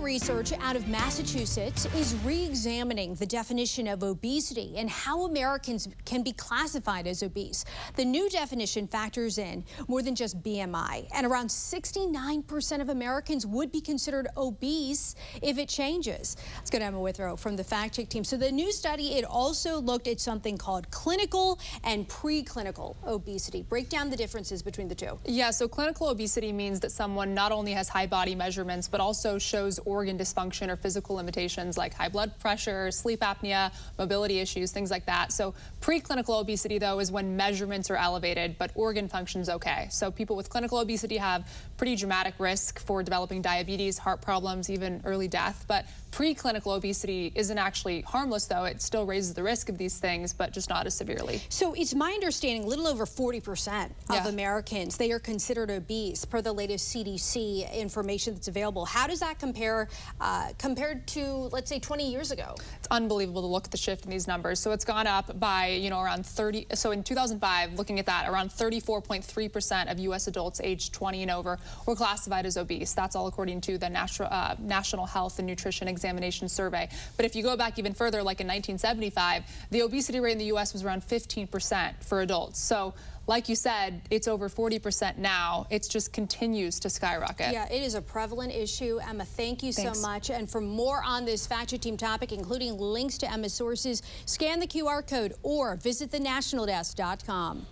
research out of Massachusetts is re-examining the definition of obesity and how Americans can be classified as obese. The new definition factors in more than just BMI, and around 69% of Americans would be considered obese if it changes. Let's go to Emma Withrow from the Fact Check team. So the new study, it also looked at something called clinical and preclinical obesity. Break down the differences between the two. Yeah, so clinical obesity means that someone not only has high body measurements, but also shows organ dysfunction or physical limitations like high blood pressure, sleep apnea, mobility issues, things like that. So preclinical obesity, though, is when measurements are elevated, but organ function's okay. So people with clinical obesity have pretty dramatic risk for developing diabetes, heart problems, even early death. But preclinical obesity isn't actually harmless, though. It still raises the risk of these things, but just not as severely. So it's my understanding a little over 40% of Americans, they are considered obese per the latest CDC information that's available. How does that compare compared to, let's say, 20 years ago? It's unbelievable to look at the shift in these numbers. So it's gone up by, around 30. So in 2005, looking at that, around 34.3% of U.S. adults aged 20 and over were classified as obese. That's all according to the National Health and Nutrition Examination Survey. But if you go back even further, like in 1975, the obesity rate in the U.S. was around 15% for adults. So like you said, it's over 40% now. It just continues to skyrocket. Yeah, it is a prevalent issue. Emma, thank you so much. And for more on this Fact Check team topic, including links to Emma's sources, scan the QR code or visit thenationaldesk.com.